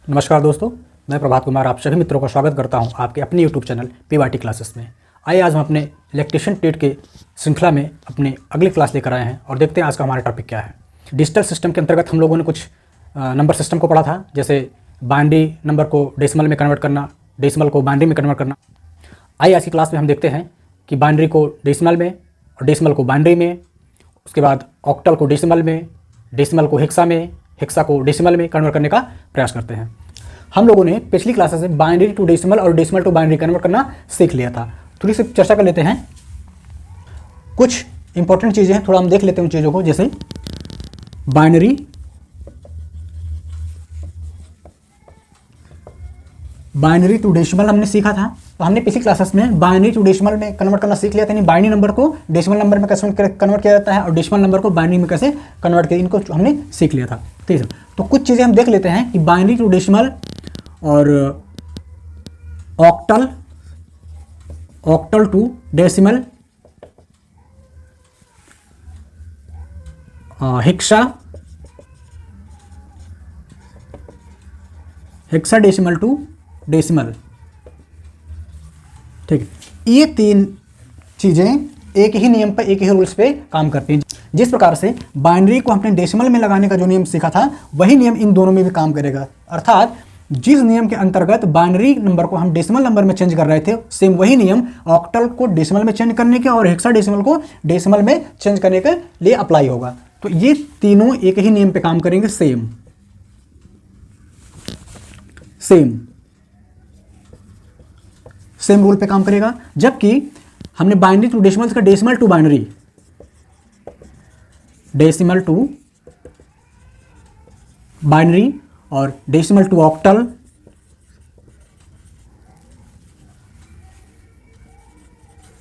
नमस्कार दोस्तों, मैं प्रभात कुमार आप सभी मित्रों का स्वागत करता हूं आपके अपने यूट्यूब चैनल पीवाईटी क्लासेस में। आइए आज हम अपने इलेक्ट्रीशियन टेट के श्रृंखला में अपने अगली क्लास लेकर आए हैं और देखते हैं आज का हमारा टॉपिक क्या है। डिजिटल सिस्टम के अंतर्गत हम लोगों ने कुछ नंबर सिस्टम को पढ़ा था, जैसे बाइनरी नंबर को डेसिमल में कन्वर्ट करना, डेसिमल को बाइनरी में कन्वर्ट करना। आइए आज की क्लास में हम देखते हैं कि बाइनरी को डेसिमल में और डेसिमल को बाइनरी में, उसके बाद ऑक्टल को डेसिमल में, डेसिमल को हेक्सा में, हेक्सा को डेसिमल में कन्वर्ट करने का प्रयास करते हैं। हम लोगों ने पिछली क्लासेस में बाइनरी टू डेसिमल और डेसिमल टू बाइनरी कन्वर्ट करना सीख लिया था। थोड़ी सी चर्चा कर लेते हैं, कुछ इंपॉर्टेंट चीज़ें हैं, थोड़ा हम देख लेते हैं उन चीज़ों को। जैसे बाइनरी टू डेसिमल हमने सीखा था, तो हमने पिछली क्लासेस में बाइनरी टू डेसिमल में कन्वर्ट करना सीख लिया था। यानी बाइनरी नंबर को डेसिमल नंबर में कैसे कन्वर्ट किया जाता है और डेसिमल नंबर को बाइनरी में कैसे कन्वर्ट किया, इनको हमने सीख लिया था। ठीक है, तो कुछ चीज़ें हम देख लेते हैं कि बाइनरी टू डेसिमल और octal to decimal, hexa decimal to decimal. ठीक है, ये तीन चीज़ें एक ही नियम पर, एक ही रूल्स पे काम करती हैं। जिस प्रकार से बाइनरी को हमने डेसिमल में लगाने का जो नियम सीखा था, वही नियम इन दोनों में भी काम करेगा। अर्थात जिस नियम के अंतर्गत बाइनरी नंबर को हम डेसिमल नंबर में चेंज कर रहे थे, सेम वही नियम ऑक्टल को डेसिमल में चेंज करने के और हेक्सा डेसिमल को डेसिमल में चेंज करने के लिए अप्लाई होगा। तो ये तीनों एक ही नियम पे काम करेंगे, सेम रूल पे काम करेगा। जबकि हमने बाइनरी टू डेसिमल का decimal to binary, decimal to binary और decimal to octal,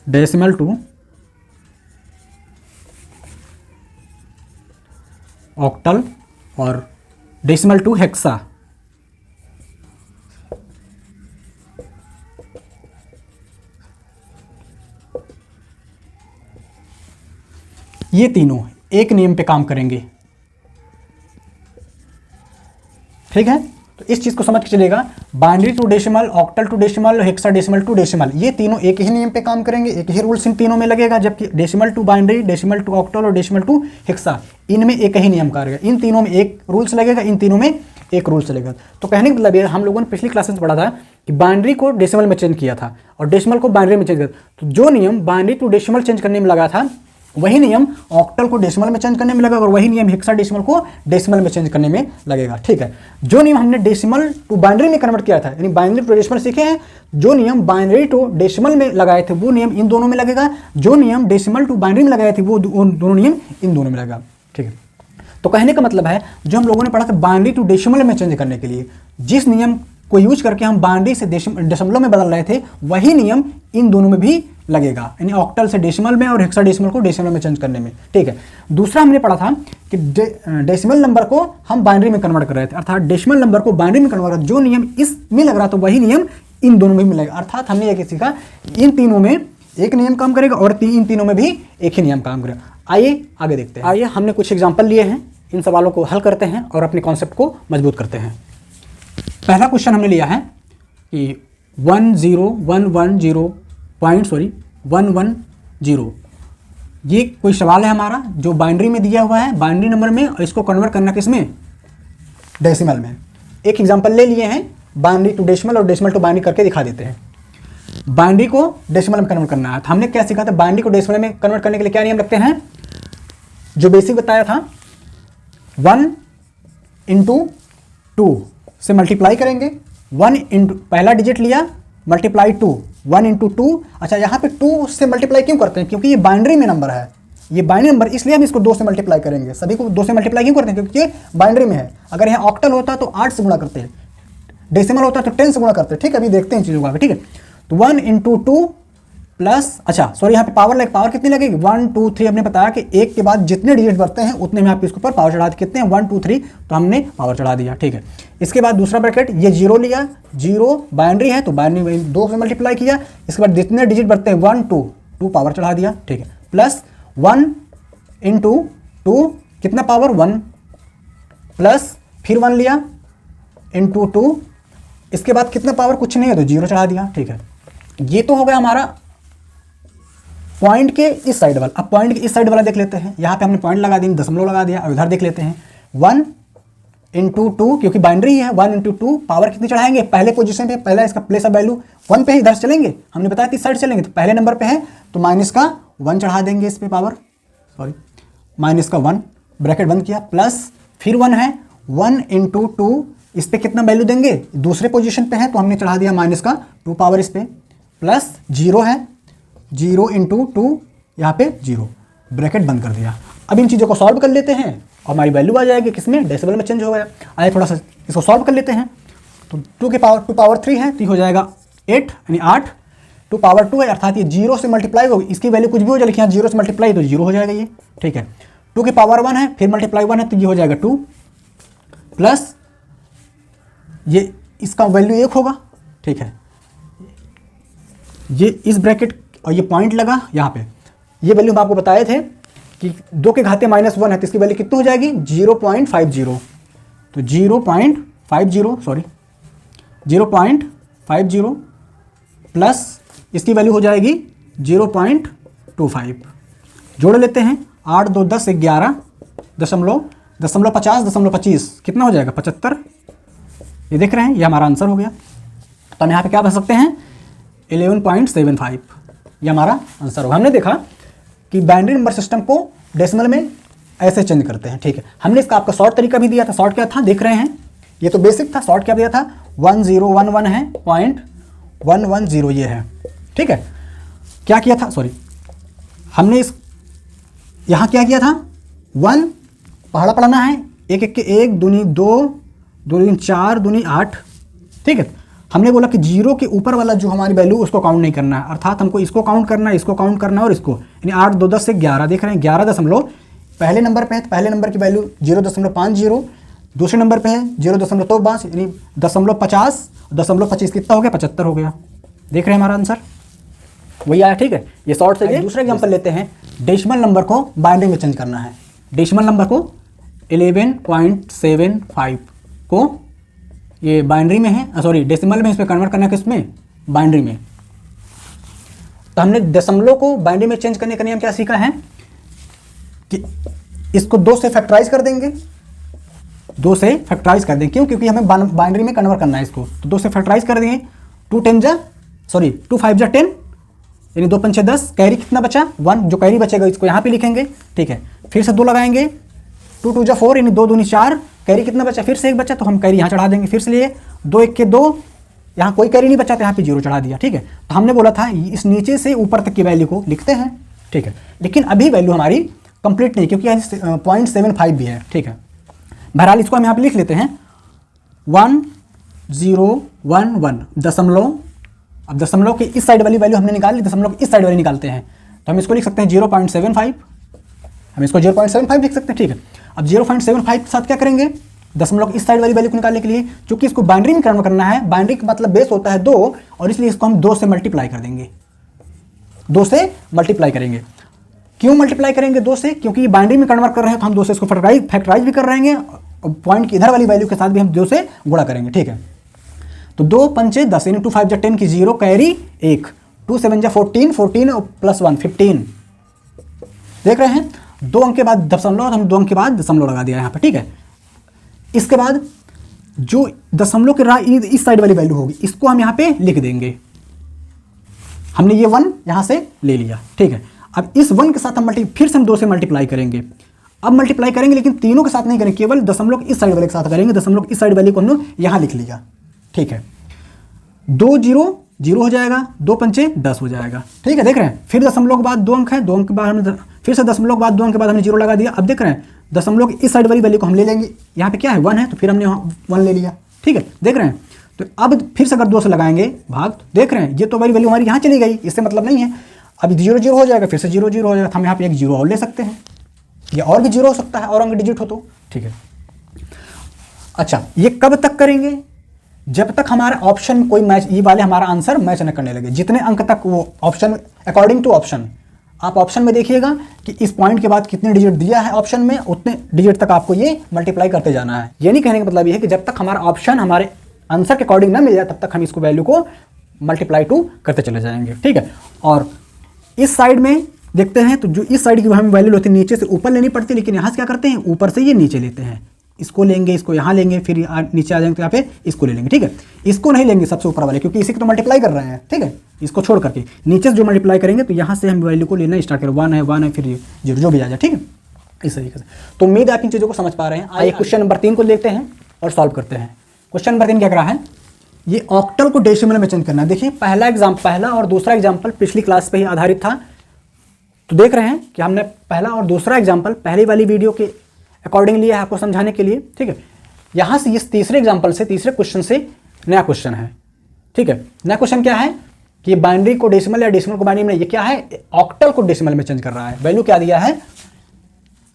decimal to octal और डेसिमल टू हेक्सा। ये तीनों एक नियम पे काम करेंगे। ठीक है, तो इस चीज को समझ के चलेगा। Binary to decimal, octal to decimal, hexa decimal to decimal, ये तीनों एक ही नियम पे काम करेंगे, एक ही रूल्स इन तीनों में लगेगा। जबकि decimal to binary, decimal to octal और डेसिमल टू हेक्सा, इनमें एक ही नियम करेगा। इन तीनों में एक रूल्स लगेगा, इन तीनों में एक रूल्स लगेगा। तो कहने का मतलब ये, हम लोगों ने पिछली क्लासेस में पढ़ा था कि बाइनरी को डेसिमल में चेंज किया था और डेसिमल को बाइनरी में चेंज किया। तो जो नियम बाइनरी टू डेसिमल चेंज करने में लगा था, वही नियम ऑक्टल को डेसिमल में चेंज करने में लगेगा और वही नियम हेक्सा डेसिमल को डेसिमल में चेंज करने में लगेगा। ठीक है, जो नियम हमने डेसिमल टू बाइनरी में कन्वर्ट किया था, यानी बाइनरी टू डेसिमल सीखे हैं, जो नियम बाइनरी टू डेसिमल में लगाए थे वो नियम इन दोनों में लगेगा। जो नियम डेसिमल टू बाइनरी में लगाए थे वो दोनों नियम इन दोनों में लगेगा। ठीक है, तो कहने का मतलब है, जो हम लोगों ने पढ़ा था बाइनरी टू डेसिमल में चेंज करने के लिए, जिस नियम को यूज करके हम बाइनरी से दशमलव में बदल रहे थे, वही नियम इन दोनों में भी लगेगा, यानी ऑक्टल से डेसिमल में और हेक्सा डेसिमल को डेसिमल में चेंज करने में। ठीक है, दूसरा हमने पढ़ा था कि डेसिमल नंबर को हम बाइनरी में कन्वर्ट कर रहे थे, अर्थात डेसिमल नंबर को बाइनरी में कन्वर्ट, जो नियम इसमें लग रहा था वही नियम इन दोनों में मिलेगा। अर्थात हमने ये सीखा, इन तीनों में एक नियम काम करेगा और इन तीनों में भी एक ही नियम काम करेगा। आइए आगे देखते हैं। आइए हमने कुछ एग्जाम्पल लिए हैं, इन सवालों को हल करते हैं और अपने कॉन्सेप्ट को मजबूत करते हैं। पहला क्वेश्चन हमने लिया है कि 110, ये कोई सवाल है हमारा जो बाइनरी में दिया हुआ है, बाइनरी नंबर में, और इसको कन्वर्ट करना किसमें, डेसिमल में। एक एग्जांपल ले लिए हैं, बाइनरी टू डेसिमल और डेसिमल टू बाइनरी करके दिखा देते हैं। बाइनरी को डेसिमल में कन्वर्ट करना है, तो हमने क्या सीखा था, बाइनरी को डेसिमल में कन्वर्ट करने के लिए क्या नियम रखते हैं, जो बेसिक बताया था, 1 × 2 से मल्टीप्लाई करेंगे। 1 इंटू पहला डिजिट लिया, मल्टीप्लाई 2, 1 × 2। अच्छा, यहाँ पे 2 से मल्टीप्लाई क्यों करते हैं, क्योंकि ये बाइनरी में नंबर है, ये बाइनरी नंबर, इसलिए हम इसको 2 से मल्टीप्लाई करेंगे। सभी को 2 से मल्टीप्लाई क्यों करते हैं, क्योंकि ये बाइनरी में है। अगर यहाँ ऑक्टल होता तो 8 से गुणा करते हैं, डेसिमल होता तो 10 से गुणा करते हैं। ठीक है, अभी देखते हैं चीज़ों को आगे। ठीक है, तो 1 × 2 प्लस, अच्छा सॉरी, यहाँ पे पावर कितनी लगेगी, 1 2 3। हमने बताया कि एक के बाद जितने डिजिट बढ़ते हैं उतने में आप इसके ऊपर पावर चढ़ा कितने हैं, 1 2 3, तो हमने पावर चढ़ा दिया। ठीक है, इसके बाद दूसरा ब्रैकेट, ये 0 लिया, 0 बाइनरी है तो बाइनरी 2 से मल्टीप्लाई किया। इसके बाद जितने डिजिट बढ़ते हैं 1 2 2 पावर चढ़ा दिया। ठीक है, प्लस 1 × 2 कितना पावर 1, प्लस फिर 1 लिया इंटू 2, इसके बाद कितना पावर कुछ नहीं है तो 0 चढ़ा दिया, ठीक है। ये तो हो गया हमारा पॉइंट के इस साइड वाला। अब पॉइंट के इस साइड वाला देख लेते हैं, यहाँ पे हमने पॉइंट लगा दी, दशमलव लगा दिया। अब इधर देख लेते हैं 1 इंटू 2, क्योंकि बाइनरी है 1 इंटू 2, पावर कितनी चढ़ाएंगे, पहले पोजीशन पे, पहला इसका प्लेस ऑफ वैल्यू 1 पे है, इधर चलेंगे, हमने बताया इस साइड चलेंगे, तो पहले नंबर पे है तो माइनस का 1 चढ़ा देंगे इस पे पावर, सॉरी माइनस का 1, ब्रैकेट बंद किया, प्लस फिर 1 है, 1 इंटू 2, इस पे कितना वैल्यू देंगे, दूसरे पोजीशन पे है तो हमने चढ़ा दिया माइनस का 2 पावर इस पे, प्लस 0 है, 0 इंटू 2, यहाँ पे 0, ब्रैकेट बंद कर दिया। अब इन चीज़ों को सॉल्व कर लेते हैं और हमारी वैल्यू आ जाएगी, किसमें, डेसिमल में चेंज हो गया। आइए थोड़ा सा इसको सॉल्व कर लेते हैं। तो 2 की पावर 3 है तो ये हो जाएगा 8, यानी 8, 2 पावर 2 है, अर्थात ये 0 से मल्टीप्लाई होगी, इसकी वैल्यू कुछ भी हो जाए, लेकिन 0 से मल्टीप्लाई तो 0 हो जाएगा ये, ठीक है। 2 की पावर 1 है, फिर मल्टीप्लाई 1 है तो ये हो जाएगा 2, प्लस ये इसका वैल्यू 1 होगा, ठीक है। ये इस ब्रैकेट और ये पॉइंट लगा यहाँ पे, ये वैल्यू हम आपको बताए थे कि 2 के घाते -1 है तो इसकी वैल्यू कितनी हो जाएगी, 0.50, तो 0.50 सॉरी 0.50 प्लस इसकी वैल्यू हो जाएगी 0.25, जोड़ लेते हैं, 8 2 10 11 दशमलव 50 कितना हो जाएगा 75, ये देख रहे हैं, ये हमारा आंसर हो गया। तो हम यहाँ पे क्या बता सकते हैं 11.75, ये हमारा आंसर होगा। हमने देखा कि बाइनरी नंबर सिस्टम को डेसिमल में ऐसे चेंज करते हैं, ठीक है। हमने इसका आपका शॉर्ट तरीका भी दिया था, शॉर्ट क्या था देख रहे हैं, ये तो बेसिक था, शॉर्ट क्या दिया था 1011 है, 0.110 ये है, ठीक है। क्या किया था, सॉरी हमने इस यहाँ क्या किया था, 1 पहाड़ा पढ़ाना है, 1 1 के 1 दूनी 2 दूनी 4 दूनी 8, ठीक है। हमने बोला कि 0 के ऊपर वाला जो हमारी वैल्यू उसको काउंट नहीं करना है, अर्थात हमको इसको काउंट करना है, इसको काउंट करना है और इसको, यानी 8 2 10 से 11 देख रहे हैं, 11 दशमलव पहले नंबर पे है तो पहले नंबर की वैल्यू 0.50, दूसरे नंबर पे है 0.25, यानी 0.50, 0.25 कितना हो गया 75 हो गया, देख रहे हैं हमारा आंसर वही आया, ठीक है। ये शॉर्ट से दूसरा एग्जाम्पल लेते हैं, डेसिमल नंबर को बाइनरी में चेंज करना है। डेसिमल नंबर को 11.75 को ये बाइनरी में है, सॉरी डेसिमल में, इसमें कन्वर्ट करना है किसमें, बाइनरी में। तो हमने दशमलव को बाइनरी में चेंज करने का नियम क्या सीखा है कि इसको 2 से फैक्टराइज कर देंगे, 2 से फैक्टराइज कर देंगे, क्यों, क्योंकि हमें बाइनरी में कन्वर्ट करना है इसको, तो 2 से फैक्टराइज कर देंगे, 2 5 जा 10, यानी 2 5 10, कैरी कितना बचा 1, जो कैरी बचेगा इसको यहाँ पे लिखेंगे, ठीक है। फिर से 2 लगाएंगे, 2 2 4, यानी 2 दूनी 4, कैरी कितना बचा, फिर से 1 बचा तो हम कैरी यहाँ चढ़ा देंगे, फिर से लिए 2 1 के 2, यहाँ कोई कैरी नहीं बचा तो यहाँ पे 0 चढ़ा दिया, ठीक है। तो हमने बोला था इस नीचे से ऊपर तक की वैल्यू को लिखते हैं, ठीक है। लेकिन अभी वैल्यू हमारी कंप्लीट नहीं, क्योंकि 0.75 भी है, ठीक है। बहरहाल इसको हम यहाँ पे लिख लेते हैं 1011 दशमलव। अब दशमलव की इस साइड वाली वैल्यू हमने निकाल ली, दशमलव की इस साइड वाली निकालते हैं तो हम इसको लिख सकते हैं 0.75, हम इसको 0.75 लिख सकते हैं, ठीक है। अब 0.75 के साथ क्या करेंगे, दशमलव की इस साइड वाली वैल्यू को निकालने के लिए, क्योंकि इसको बाइनरी में कन्वर्ट करना है, बाइनरी का मतलब बेस होता है 2, और इसलिए इसको हम 2 से मल्टीप्लाई कर देंगे, 2 से मल्टीप्लाई करेंगे। क्यों मल्टीप्लाई करेंगे 2 से, क्योंकि बाइनरी में कन्वर्ट कर रहे हैं तो हम 2 से इसको फैक्टराइज भी कर रहे हैं, और पॉइंट की इधर वाली वैल्यू के साथ भी हम 2 से गुणा करेंगे, ठीक है। तो 2 5 10, यानी 2 5 जा 10 की 0, कैरी 1, 2 7 जा 14, 14 प्लस 1 15, देख रहे हैं 2 अंक के बाद दशमलव, हम 2 अंक के बाद दशमलव लगा दिया यहाँ पे, ठीक है। इसके बाद जो दशमलव के इस साइड वाली वैल्यू होगी इसको हम यहाँ पे लिख देंगे, हमने ये 1 यहाँ से ले लिया, ठीक है। अब इस 1 के साथ हम फिर से हम 2 से मल्टीप्लाई करेंगे, अब मल्टीप्लाई करेंगे लेकिन तीनों के साथ नहीं करेंगे, केवल दशमलव इस साइड वाले के साथ करेंगे, दशमलव इस साइड वाले को हमने यहाँ लिख लिया, ठीक है। 2 0 0 हो जाएगा, 2 5 10 हो जाएगा, ठीक है, देख रहे हैं। फिर दशमलव के बाद 2 अंक है, 2 अंक के बाद हमने फिर से दशमलव के बाद 2 अंक के बाद हमने 0 लगा दिया। अब देख रहे हैं दशमलव की इस साइड वाली वैल्यू को हम ले लेंगे, यहाँ पे क्या है 1 है तो फिर हमने 1 ले लिया, ठीक है, देख रहे हैं। तो अब फिर से अगर 2 से लगाएंगे भाग, तो देख रहे हैं ये तो वाली वैल्यू हमारी यहाँ चली गई, इससे मतलब नहीं है। अब 0 0 हो जाएगा, फिर से 0 0 हो जाएगा, तो हम यहाँ पे एक 0 और ले सकते हैं, या और भी 0 हो सकता है और अंक डिजिट हो तो, ठीक है। अच्छा, ये कब तक करेंगे, जब तक हमारा ऑप्शन कोई मैच, ये वाले हमारा आंसर मैच न करने लगे, जितने अंक तक वो ऑप्शन अकॉर्डिंग टू ऑप्शन, आप ऑप्शन में देखिएगा कि इस पॉइंट के बाद कितने डिजिट दिया है ऑप्शन में, उतने डिजिट तक आपको ये मल्टीप्लाई करते जाना है। ये नहीं कहने का मतलब ये है कि जब तक हमारा ऑप्शन हमारे आंसर के अकॉर्डिंग ना मिल जाए तब तक हम इसको वैल्यू को मल्टीप्लाई टू करते चले जाएंगे, ठीक है। और इस साइड में देखते हैं तो जो इस साइड की हमें वैल्यू होती है नीचे से ऊपर लेनी पड़ती है, लेकिन यहाँ से क्या करते हैं ऊपर से ये नीचे लेते हैं, इसको लेंगे, इसको यहाँ लेंगे, फिर नीचे आ जाएंगे तो यहाँ पे इसको ले लेंगे, ठीक है। इसको नहीं लेंगे सबसे ऊपर वाले, क्योंकि इसी को तो मल्टीप्लाई कर रहे हैं, ठीक है। इसको छोड़ करके नीचे से जो मल्टीप्लाई करेंगे तो यहाँ से हम वैल्यू को लेना स्टार्ट करें, 1 है फिर 0 जो भी आ जाए, ठीक है, इस तरीके से। तो उम्मीद है आप इन चीज़ों को समझ पा रहे हैं। आइए क्वेश्चन नंबर 3 को देखते हैं और सॉल्व करते हैं। क्वेश्चन नंबर 3 क्या कर रहा है, ये ऑक्टल को डेसिमल में चेंज करना है। देखिए पहला और दूसरा एग्जाम्पल पिछली क्लास पे ही आधारित था, तो देख रहे हैं कि हमने पहला और दूसरा एग्जाम्पल पहली वाली वीडियो के अकॉर्डिंग लिया है आपको समझाने के लिए, ठीक है। यहाँ से इस तीसरे एग्जाम्पल से, तीसरे क्वेश्चन से नया क्वेश्चन है, ठीक है। नया क्वेश्चन क्या है कि बाइनरी को डेसिमल या डेसिमल को बाइनरी में, ये क्या है ऑक्टल को डेसिमल में चेंज कर रहा है। वैल्यू क्या दिया है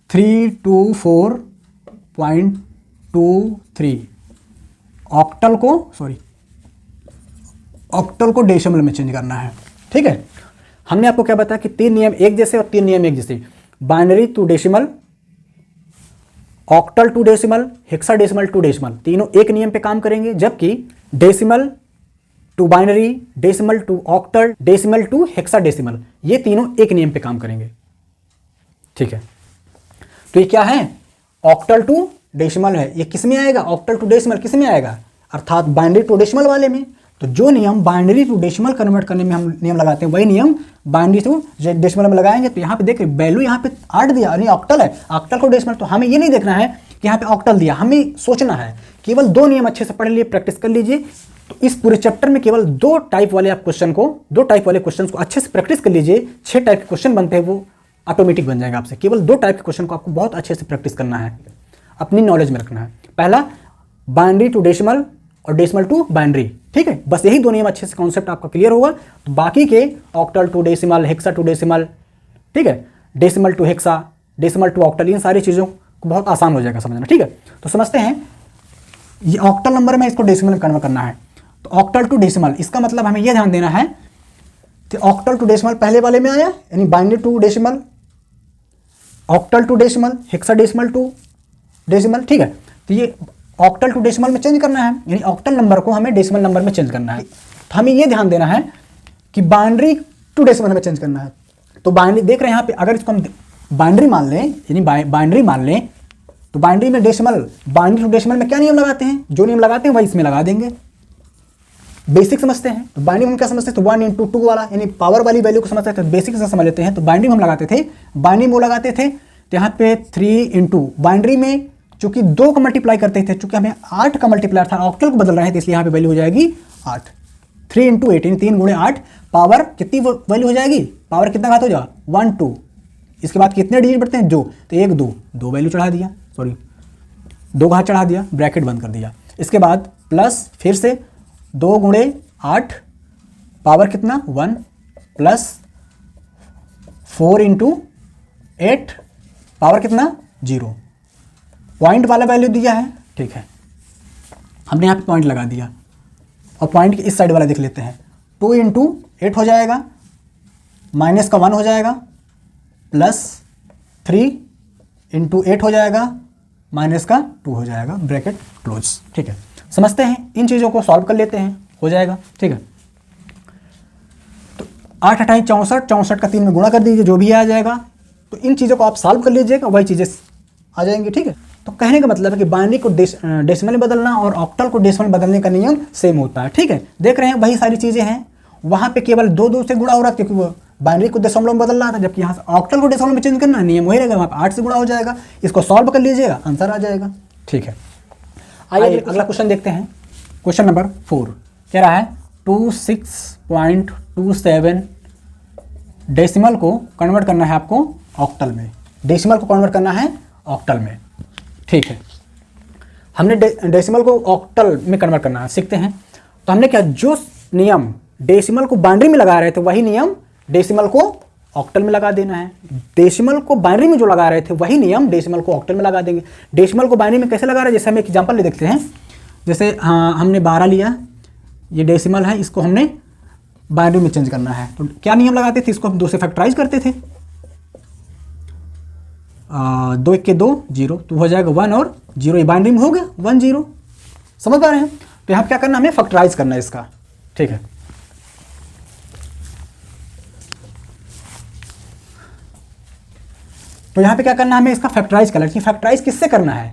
324.23, ऑक्टल को डेसिमल में चेंज करना है, ठीक है। हमने आपको क्या बताया कि 3 नियम एक जैसे और 3 नियम एक जैसे, binary to decimal, octal to decimal, hexadecimal to decimal, तीनों एक नियम पे काम करेंगे, जबकि decimal to binary, decimal to octal, decimal to hexadecimal, ये तीनों एक नियम पे काम करेंगे, ठीक है। तो ये क्या है ऑक्टल टू डेसिमल है, ये किस में आएगा ऑक्टल टू डेसिमल किस में आएगा, अर्थात बाइनरी टू डेसिमल वाले में। तो जो नियम बाइनरी टू डेसिमल कन्वर्ट करने में हम नियम लगाते हैं वही नियम बाइनरी टू डेसिमल में लगाएंगे। तो यहाँ पे देख वैल्यू यहाँ पे 8 दिया, यानी ऑक्टल है, ऑक्टल को डेसिमल। तो हमें ये नहीं देखना है कि यहाँ पे ऑक्टल दिया, हमें सोचना है केवल 2 नियम अच्छे से पढ़ लिए, प्रैक्टिस कर लीजिए। तो इस पूरे चैप्टर में केवल 2 टाइप वाले आप क्वेश्चन को, 2 टाइप वाले क्वेश्चन को अच्छे से प्रैक्टिस कर लीजिए। 6 टाइप के क्वेश्चन बनते हैं वो ऑटोमेटिक बन जाएगा आपसे। केवल 2 टाइप के क्वेश्चन को आपको बहुत अच्छे से प्रैक्टिस करना है, अपनी नॉलेज में रखना है। पहला बाइनरी टू डेसिमल और डेसिमल टू बाइनरी, ठीक है। बस यही 2 नियम अच्छे से कॉन्सेप्ट आपका क्लियर होगा, तो बाकी के octal to decimal, hexa to decimal, ठीक है, decimal to hexa, decimal to octal, इन सारी चीज़ों को बहुत आसान हो जाएगा समझना, ठीक है। तो समझते हैं ये ऑक्टल नंबर में इसको डेसिमल में कन्वर्ट करना है। तो ऑक्टल टू डेसिमल, इसका मतलब हमें यह ध्यान देना है कि ऑक्टल टू डेसिमल पहले वाले में आया, यानी binary to decimal, octal to decimal, hexadecimal to decimal, ठीक है। तो ये ऑक्टल टू डेसिमल में चेंज करना है, यानी ऑक्टल नंबर को हमें डेसिमल नंबर में चेंज करना है। तो हमें ये ध्यान देना है कि बाइनरी टू डेसिमल में चेंज करना है। तो बाइनरी देख रहे हैं यहाँ पे, अगर इसको हम बाइनरी मान लें, यानी बाइनरी मान लें, तो बाइनरी में डेसिमल, बाइनरी टू डेसिमल में क्या नियम लगाते हैं, जो नियम लगाते हैं वही इसमें लगा देंगे। बेसिक समझते हैं, तो बाइनरी में हम क्या समझते हैं, तो 1 × 2 वाला, यानी पावर वाली वैल्यू को समझते हैं, तो बेसिक से समझ लेते हैं। तो बाइनरी में हम लगाते थे, बाइनरी में लगाते थे, तो यहाँ पे 3 × बाइनरी में चूंकि 2 का मल्टीप्लाई करते थे, चूंकि हमें 8 का मल्टीप्लाई था, ऑक्टल को बदल रहे हैं, तो इसलिए यहाँ पे वैल्यू हो जाएगी 8। 3 × 8 यानी 3 × 8, पावर कितनी वैल्यू हो जाएगी, पावर कितना घात हो जाएगा 1 2। इसके बाद कितने डिजिट बढ़ते हैं, 2, तो 1 2 वैल्यू चढ़ा दिया, 2 घात चढ़ा दिया, ब्रैकेट बंद कर दिया। इसके बाद प्लस फिर से 2 × 8, पावर कितना 1, प्लस 4 × 8, पावर कितना 0। पॉइंट वाला वैल्यू दिया है, ठीक है, हमने यहाँ पे पॉइंट लगा दिया। और पॉइंट के इस साइड वाला देख लेते हैं, 2 × 8 हो जाएगा, माइनस का 1 हो जाएगा, प्लस 3 × 8 हो जाएगा, माइनस का 2 हो जाएगा, ब्रैकेट क्लोज, ठीक है। समझते हैं, इन चीज़ों को सॉल्व कर लेते हैं, हो जाएगा, ठीक है। तो 8 × 8 = 64, 64 का 3 में गुणा कर दीजिए, जो भी आ जाएगा। तो इन चीज़ों को आप सॉल्व कर लीजिएगा, वही चीज़ें आ जाएंगी, ठीक है। तो कहने का मतलब है कि बाइनरी को डेसिमल में बदलना और ऑक्टल को डेसिमल बदलने का नियम सेम होता है, ठीक है। देख रहे हैं वही सारी चीज़ें हैं, वहाँ पे केवल 2 से गुणा हो रहा है, क्योंकि वो बाइनरी को डेसिमल में बदल रहा था, जबकि यहाँ से ऑक्टल को डेसिमल में चेंज करना नियम वही रहेगा, वहाँ पे 8 से गुणा हो जाएगा। इसको सॉल्व कर लीजिएगा, आंसर आ जाएगा, ठीक है। आइए अगला क्वेश्चन देखते हैं। क्वेश्चन नंबर 4 कह रहा है 26.27 डेसिमल को कन्वर्ट करना है आपको ऑक्टल में, डेसिमल को कन्वर्ट करना है ऑक्टल में, ठीक है। हमने डेसिमल को ऑक्टल में कन्वर्ट करना है, सीखते हैं। तो हमने क्या, जो नियम डेसिमल को बाइनरी में लगा रहे थे वही नियम डेसिमल को ऑक्टल में लगा देना है। डेसिमल को बाइनरी में जो लगा रहे थे वही नियम डेसिमल को ऑक्टल में लगा देंगे। डेसिमल को बाइनरी में कैसे लगा रहे हैं, जैसे हम एक एग्जांपल ले देखते हैं। जैसे हाँ, हमने 12 लिया, ये डेसिमल है, इसको हमने बाइनरी में चेंज करना है, तो क्या नियम लगाते थे, इसको हम 2 से फैक्टराइज करते थे, 2 1 के 2 0, तो हो जाएगा 1 और 0, ये बाइनरी में हो गया 1 0। समझ पा रहे हैं? तो यहाँ क्या करना है, हमें फैक्टराइज करना है इसका, ठीक है। तो यहाँ पे क्या करना है, हमें इसका फैक्टराइज करना है। फैक्टराइज किससे करना है,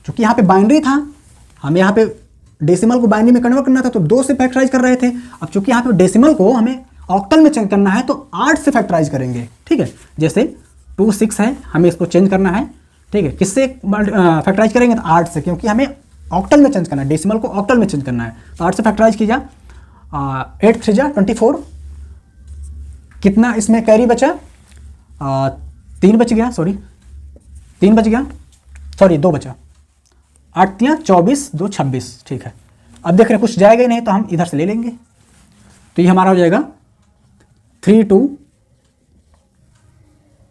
क्योंकि यहाँ पे बाइनरी था, हमें यहाँ पे डेसिमल को बाइनरी में कन्वर्ट करना था, तो 2 से फैक्टराइज कर रहे थे। अब चूंकि यहाँ पे डेसिमल को हमें ऑक्टल में चेंज करना है, तो 8 से फैक्टराइज करेंगे, ठीक है। जैसे 2 6 है, हमें इसको चेंज करना है, ठीक है। किससे फैक्टराइज करेंगे, तो 8 से, क्योंकि हमें ऑक्टल में चेंज करना है, डेसिमल को ऑक्टल में चेंज करना है। तो 8 से फैक्टराइज कीजिए, 8 3 जा 24, कितना इसमें कैरी बचा, 3 बच गया, सॉरी 3 बच गया, सॉरी 2 बचा, 8 3 24 2 26, ठीक है। अब देख रहे हैं कुछ जाएगा ही नहीं, तो हम इधर से ले लेंगे, तो ये हमारा हो जाएगा 3 2,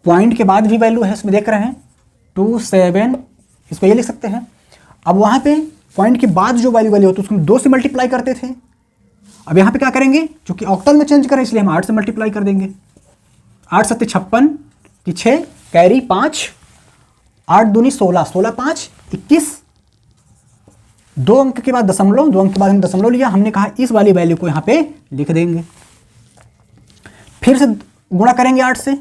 पॉइंट के बाद भी वैल्यू है इसमें, देख रहे हैं 2 7, इसको ये लिख सकते हैं। अब वहाँ पे पॉइंट के बाद जो वैल्यू होती है उसको 2 से मल्टीप्लाई करते थे। अब यहाँ पे क्या करेंगे, क्योंकि ऑक्टल में चेंज करें इसलिए हम 8 से मल्टीप्लाई कर देंगे। 8 7 56 की 6, कैरी 5, 8 दूनी 16, 16 5 21, 2 अंक के बाद दशमलव, 2 अंक के बाद हमने दशमलव लिया, हमने कहा इस वाली वैल्यू को यहाँ पे लिख देंगे। फिर से गुणा करेंगे 8 से,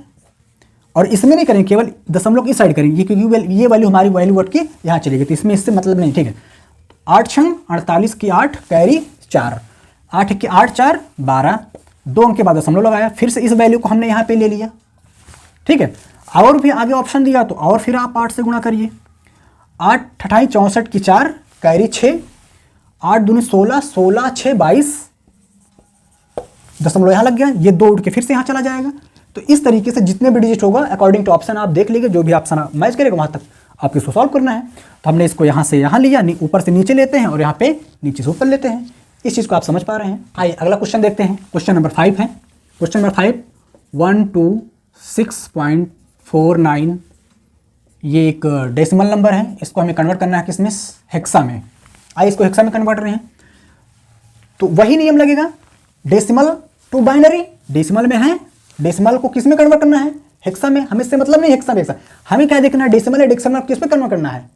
और इसमें नहीं करेंगे, केवल दशमलव की साइड करेंगे, क्योंकि ये वैल्यू हमारी वैल्यू वर्ड की यहाँ चलेगी, तो इसमें इससे मतलब नहीं, ठीक है। 8 6 48 की 8, कैरी 4, 8 की 8 4 12, 2 अंक के बाद दशमलव लगाया, फिर से इस वैल्यू को हमने यहाँ पे ले लिया, ठीक है। और भी आगे ऑप्शन दिया, तो और फिर आप 8 से गुणा करिए, 8 28 64 की 4, कैरी 6, 8 दूनी 16, 16 6 22, दशमलव यहाँ लग गया, ये 2 उठ के फिर से यहाँ चला जाएगा। तो इस तरीके से जितने भी डिजिट होगा अकॉर्डिंग टू ऑप्शन आप देख लीजिए, जो भी ऑप्शन मैच करेगा वहाँ तक आपको इसको सॉल्व करना है। तो हमने इसको यहाँ से यहाँ लिया, ऊपर से नीचे लेते हैं और यहाँ पे नीचे से ऊपर लेते हैं। इस चीज़ को आप समझ पा रहे हैं। आइए अगला क्वेश्चन देखते हैं। क्वेश्चन नंबर 5 है। क्वेश्चन नंबर 5 126.49, ये एक डेसिमल नंबर है, इसको हमें कन्वर्ट करना है किसमें, हेक्सा में। आइए इसको हेक्सा में कन्वर्ट कर रहे हैं, तो वही नियम लगेगा, डेसिमल टू बाइनरी, डेसिमल में है, डेसिमल को किस में कन्वर्ट करना है, हेक्सा में। हमें इससे मतलब नहीं हेक्सा में, हेक्सा हमें क्या देखना है, डेसिमल है, डेसिमल किस में कन्वर्ट करना है,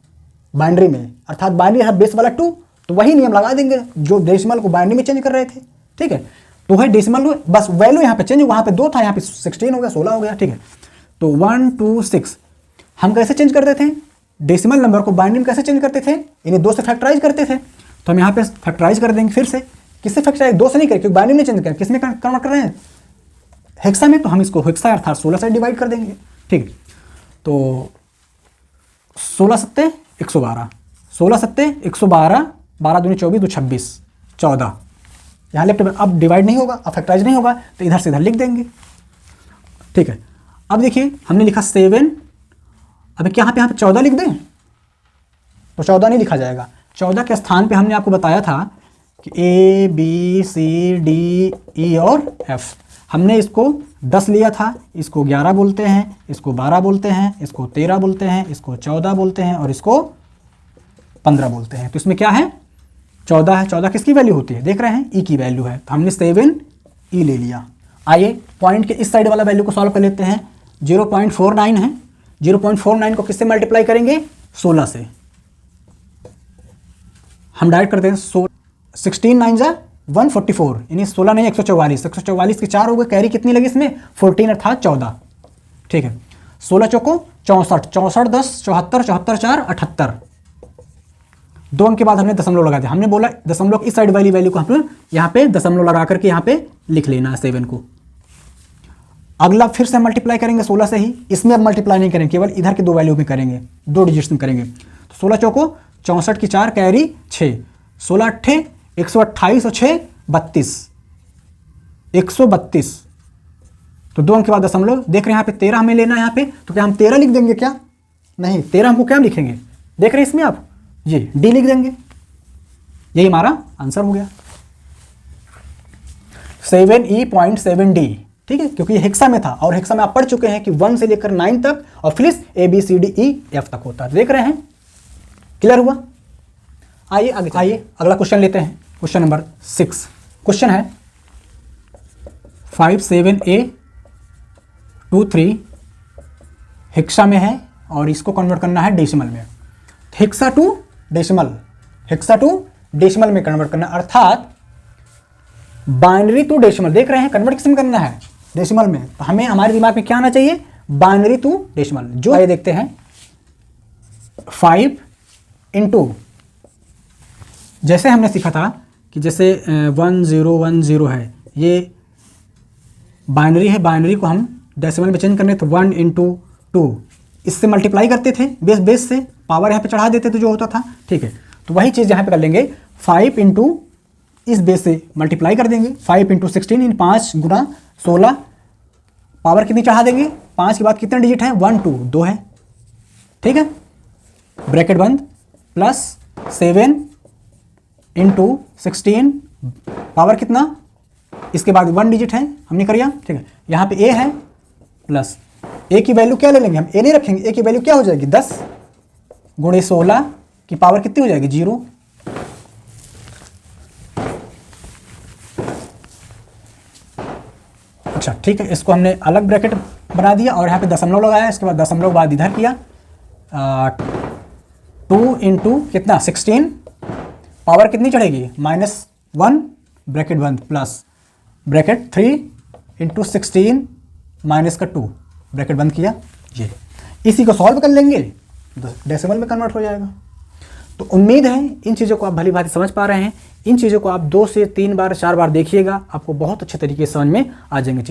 बाइनरी में, अर्थात बाइनरी है बेस वाला 2, तो वही नियम लगा देंगे जो डेसिमल को बाइनरी में चेंज कर रहे थे, ठीक है। तो है डेसिमल, बस वैल्यू यहाँ पे चेंज, वहाँ पे 2 था, यहाँ पे 16 हो गया, 16 हो गया, ठीक है। तो 126 हम कैसे चेंज करते थे, डेसिमल नंबर को बाइनरी में कैसे चेंज करते थे, इन्हें 2 से फैक्टराइज करते थे। तो हम यहाँ पे फैक्टराइज कर देंगे फिर से, किससे फैक्टराइज, 2 से नहीं करें क्योंकि बाइनरी में चेंज करें, किस में कन्वर्ट कर रहे हैं, हेक्सा में। तो हम इसको हेक्सा अर्थात 16 से डिवाइड कर देंगे, ठीक है। तो 16 7 112, 16 7 112, 12 दूनी 24, 2 26, 14, यहाँ लेफ्ट में अब डिवाइड नहीं होगा, अब फैक्टराइज नहीं होगा, तो इधर से इधर लिख देंगे, ठीक है। अब देखिए हमने लिखा 7, अब क्या यहाँ पे 14 लिख दें, तो 14 नहीं लिखा जाएगा। 14 के स्थान पे हमने आपको बताया था कि A B C D E और F, हमने इसको 10 लिया था, इसको 11 बोलते हैं, इसको 12 बोलते हैं, इसको 13 बोलते हैं, इसको 14 बोलते हैं और इसको 15 बोलते हैं। तो इसमें क्या है, 14 है। 14 किसकी वैल्यू होती है, देख रहे हैं, E की वैल्यू है, तो हमने 7 E ले लिया। आइए पॉइंट के इस साइड वाला वैल्यू को सॉल्व कर लेते हैं। 0.49 है, 0.49 को किससे मल्टीप्लाई करेंगे, 16 से। हम डायरेक्ट करते हैं, 16 9 जा 144, यानी 16 नहीं 144, 144 की 4 हो गए, कैरी कितनी लगी इसमें, 14 अर्थात 14, ठीक है। 16 चौको 64, 64 10 74, 74 4 78, 2 अंक के बाद हमने दशमलव लगा दिया। हमने बोला दशमलव इस साइड वाली वैल्यू को हम यहाँ पे दशमलव लगा करके यहाँ पे लिख लेना है 7 को। अगला फिर से मल्टीप्लाई करेंगे 16 से ही, इसमें अब मल्टीप्लाई नहीं करेंगे, केवल इधर की 2 वैल्यू में करेंगे, 2 डिजिट्स में करेंगे। तो 16 चौको 64 की 4, कैरी 6, 16 8 128 और 6 32, 132, तो 2 अंक के बाद दशमलव। देख रहे हैं यहाँ पे 13 हमें लेना है यहाँ पे, तो क्या हम 13 लिख देंगे, क्या नहीं, 13 हमको क्या लिखेंगे, देख रहे हैं इसमें आप, ये डी लिख देंगे, यही हमारा आंसर हो गया 7E.7D, ठीक है, क्योंकि ये हेक्सा में था और हेक्सा में आप पढ़ चुके हैं कि 1 से लेकर 9 तक और फिर ABCDEF तक होता है। देख रहे हैं, क्लियर हुआ। आइए अगला क्वेश्चन लेते हैं। क्वेश्चन नंबर 6, क्वेश्चन है 57A23 हेक्सा में है और इसको कन्वर्ट करना है डेसिमल में। हेक्सा टू डेसिमल में कन्वर्ट करना, अर्थात बाइनरी टू डेसिमल। देख रहे हैं कन्वर्ट किस में करना है, डेसिमल में। तो हमें हमारे दिमाग में क्या आना चाहिए, बाइनरी टू डेसिमल। जो ये देखते हैं 5 इंटू, जैसे हमने सीखा था कि जैसे 1010 है, ये बाइनरी है, बाइनरी को हम डेसिमल में चेंज करने तो 1 इंटू 2 इससे मल्टीप्लाई करते थे, बेस से पावर यहाँ पे चढ़ा देते थे जो होता था, ठीक है। तो वही चीज़ यहाँ पे कर लेंगे, 5 इंटू इस बेस से मल्टीप्लाई कर देंगे, 5 इंटू 16 इन 5 गुना 16, पावर कितनी चढ़ा देंगे, 5 के बाद कितने डिजिट हैं, 1 2 2 है, ठीक है। ब्रैकेट बंद, प्लस 7 इंटू 16, पावर कितना, इसके बाद 1 डिजिट है, हमने कर लिया, ठीक है। यहाँ पे a है, प्लस a की वैल्यू क्या ले लेंगे हम, a नहीं रखेंगे, a की वैल्यू क्या हो जाएगी 10 गुणे 16 की पावर कितनी हो जाएगी 0। अच्छा ठीक है, इसको हमने अलग ब्रैकेट बना दिया और यहाँ पे दशमलव लगाया, इसके बाद दशमलव बाद इधर किया, 2 इंटू कितना 16, पावर कितनी चढ़ेगी -1, ब्रैकेट बंद, प्लस ब्रैकेट 3 इंटू 16 माइनस का 2, ब्रैकेट बंद किया। ये इसी को सॉल्व कर लेंगे, डेसिमल में कन्वर्ट हो जाएगा। तो उम्मीद है इन चीज़ों को आप भली भांति समझ पा रहे हैं। इन चीज़ों को आप 2 से 3 बार 4 बार देखिएगा, आपको बहुत अच्छे तरीके से समझ में आ जाएंगे चीज़।